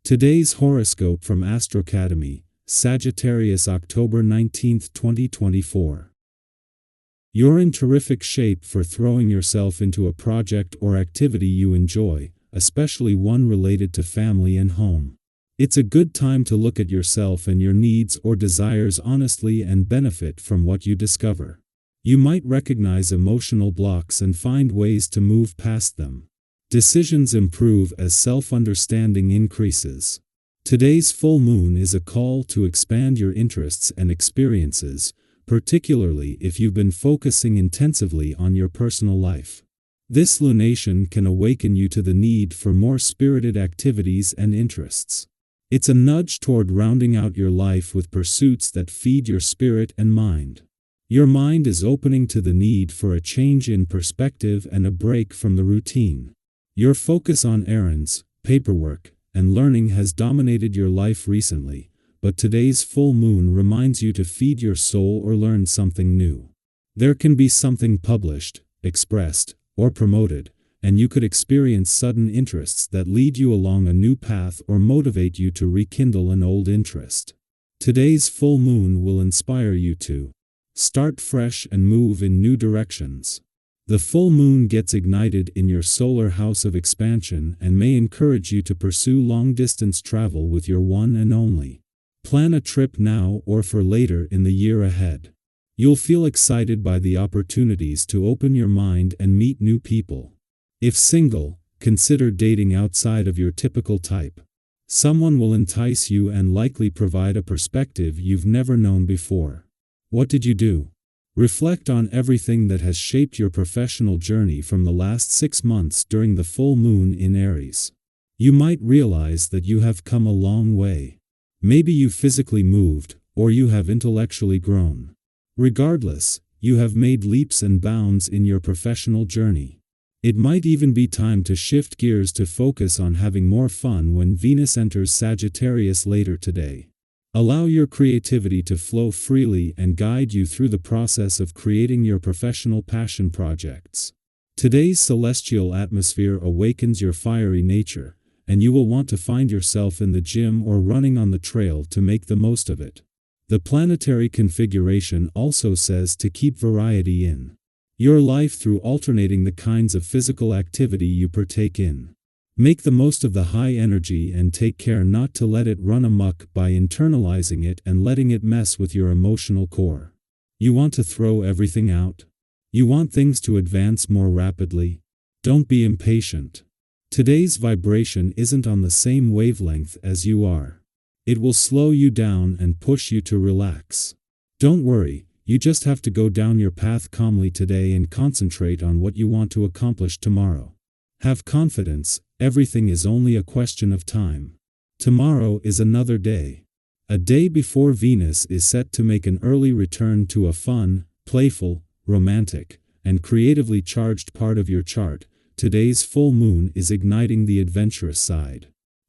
Today's horoscope from AstroCademy, Sagittarius, October 19, 2024. You're in terrific shape for throwing yourself into a project or activity you enjoy, especially one related to family and home. It's a good time to look at yourself and your needs or desires honestly and benefit from what you discover. You might recognize emotional blocks and find ways to move past them. Decisions improve as self-understanding increases. Today's full moon is a call to expand your interests and experiences, particularly if you've been focusing intensively on your personal life. This lunation can awaken you to the need for more spirited activities and interests. It's a nudge toward rounding out your life with pursuits that feed your spirit and mind. Your mind is opening to the need for a change in perspective and a break from the routine. Your focus on errands, paperwork, and learning has dominated your life recently, but today's full moon reminds you to feed your soul or learn something new. There can be something published, expressed, or promoted, and you could experience sudden interests that lead you along a new path or motivate you to rekindle an old interest. Today's full moon will inspire you to start fresh and move in new directions. The full moon gets ignited in your solar house of expansion and may encourage you to pursue long-distance travel with your one and only. Plan a trip now or for later in the year ahead. You'll feel excited by the opportunities to open your mind and meet new people. If single, consider dating outside of your typical type. Someone will entice you and likely provide a perspective you've never known before. What did you do? Reflect on everything that has shaped your professional journey from the last 6 months during the full moon in Aries. You might realize that you have come a long way. Maybe you physically moved, or you have intellectually grown. Regardless, you have made leaps and bounds in your professional journey. It might even be time to shift gears to focus on having more fun when Venus enters Sagittarius later today. Allow your creativity to flow freely and guide you through the process of creating your professional passion projects. Today's celestial atmosphere awakens your fiery nature, and you will want to find yourself in the gym or running on the trail to make the most of it. The planetary configuration also says to keep variety in your life through alternating the kinds of physical activity you partake in. Make the most of the high energy and take care not to let it run amok by internalizing it and letting it mess with your emotional core. You want to throw everything out? You want things to advance more rapidly? Don't be impatient. Today's vibration isn't on the same wavelength as you are. It will slow you down and push you to relax. Don't worry, you just have to go down your path calmly today and concentrate on what you want to accomplish tomorrow. Have confidence, everything is only a question of time. Tomorrow is another day. A day before Venus is set to make an early return to a fun, playful, romantic, and creatively charged part of your chart. Today's full moon is igniting the adventurous side.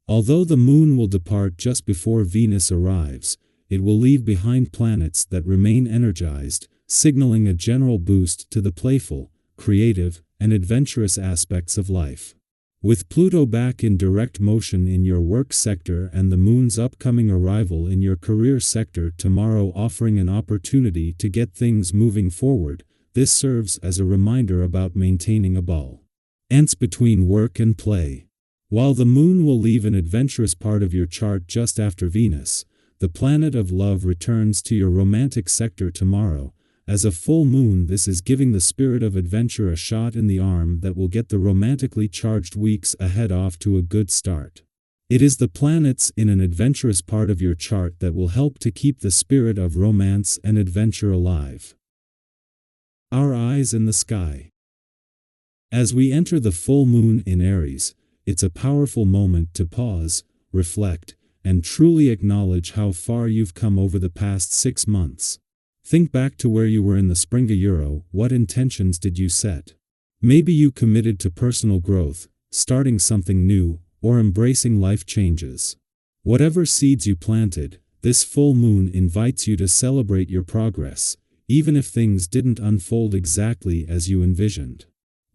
Although the moon will depart just before Venus arrives, it will leave behind planets that remain energized, signaling a general boost to the playful, creative, and adventurous aspects of life. With Pluto back in direct motion in your work sector and the moon's upcoming arrival in your career sector tomorrow offering an opportunity to get things moving forward, this serves as a reminder about maintaining a balance between work and play. While the moon will leave an adventurous part of your chart just after Venus, the planet of love returns to your romantic sector tomorrow. As a full moon, this is giving the spirit of adventure a shot in the arm that will get the romantically charged weeks ahead off to a good start. It is the planets in an adventurous part of your chart that will help to keep the spirit of romance and adventure alive. Our eyes in the sky. As we enter the full moon in Aries, it's a powerful moment to pause, reflect, and truly acknowledge how far you've come over the past 6 months. Think back to where you were in the spring a year ago. What intentions did you set? Maybe you committed to personal growth, starting something new, or embracing life changes. Whatever seeds you planted, this full moon invites you to celebrate your progress, even if things didn't unfold exactly as you envisioned.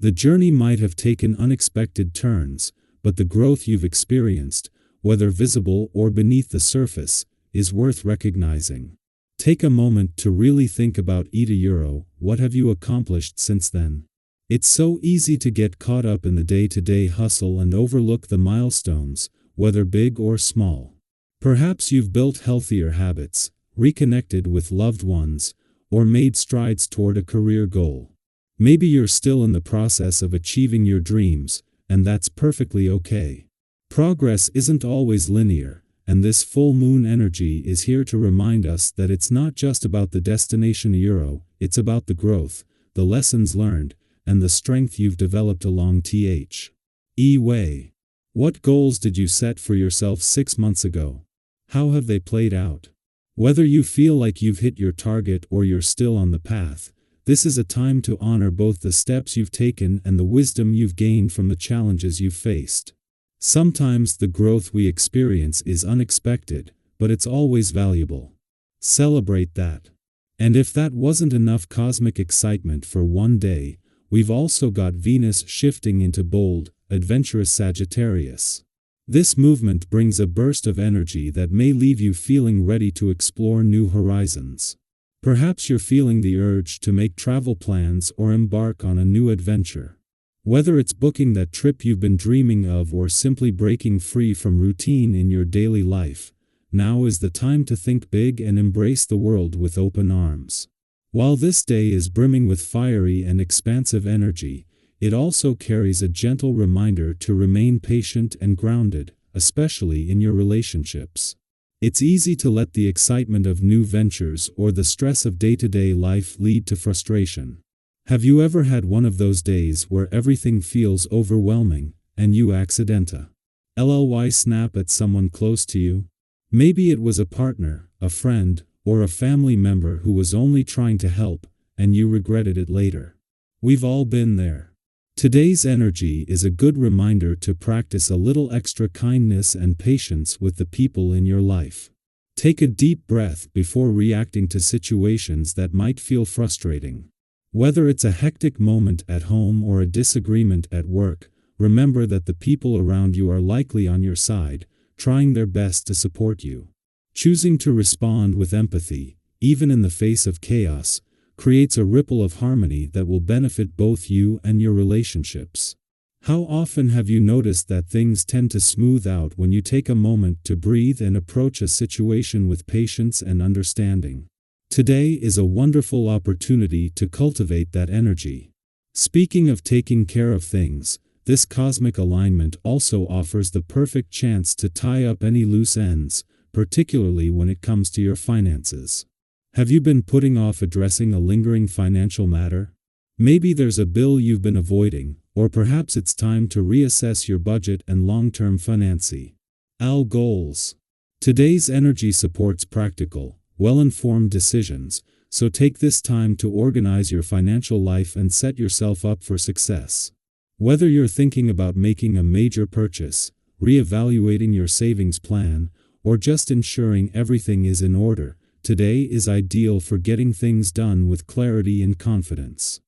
The journey might have taken unexpected turns, but the growth you've experienced, whether visible or beneath the surface, is worth recognizing. Take a moment to really think about €. What have you accomplished since then? It's so easy to get caught up in the day-to-day hustle and overlook the milestones, whether big or small. Perhaps you've built healthier habits, reconnected with loved ones, or made strides toward a career goal. Maybe you're still in the process of achieving your dreams, and that's perfectly okay. Progress isn't always linear, and this full moon energy is here to remind us that it's not just about the destination €, it's about the growth, the lessons learned, and the strength you've developed along the way. What goals did you set for yourself 6 months ago? How have they played out? Whether you feel like you've hit your target or you're still on the path, this is a time to honor both the steps you've taken and the wisdom you've gained from the challenges you've faced. Sometimes the growth we experience is unexpected, but it's always valuable. Celebrate that. And if that wasn't enough cosmic excitement for one day, we've also got Venus shifting into bold, adventurous Sagittarius. This movement brings a burst of energy that may leave you feeling ready to explore new horizons. Perhaps you're feeling the urge to make travel plans or embark on a new adventure. Whether it's booking that trip you've been dreaming of or simply breaking free from routine in your daily life, now is the time to think big and embrace the world with open arms. While this day is brimming with fiery and expansive energy, it also carries a gentle reminder to remain patient and grounded, especially in your relationships. It's easy to let the excitement of new ventures or the stress of day-to-day life lead to frustration. Have you ever had one of those days where everything feels overwhelming, and you accidentally snap at someone close to you? Maybe it was a partner, a friend, or a family member who was only trying to help, and you regretted it later. We've all been there. Today's energy is a good reminder to practice a little extra kindness and patience with the people in your life. Take a deep breath before reacting to situations that might feel frustrating. Whether it's a hectic moment at home or a disagreement at work, remember that the people around you are likely on your side, trying their best to support you. Choosing to respond with empathy, even in the face of chaos, creates a ripple of harmony that will benefit both you and your relationships. How often have you noticed that things tend to smooth out when you take a moment to breathe and approach a situation with patience and understanding? Today is a wonderful opportunity to cultivate that energy. Speaking of taking care of things, this cosmic alignment also offers the perfect chance to tie up any loose ends, particularly when it comes to your finances. Have you been putting off addressing a lingering financial matter? Maybe there's a bill you've been avoiding, or perhaps it's time to reassess your budget and long-term financing goals. Today's energy supports practical, well-informed decisions, so take this time to organize your financial life and set yourself up for success. Whether you're thinking about making a major purchase, reevaluating your savings plan, or just ensuring everything is in order, today is ideal for getting things done with clarity and confidence.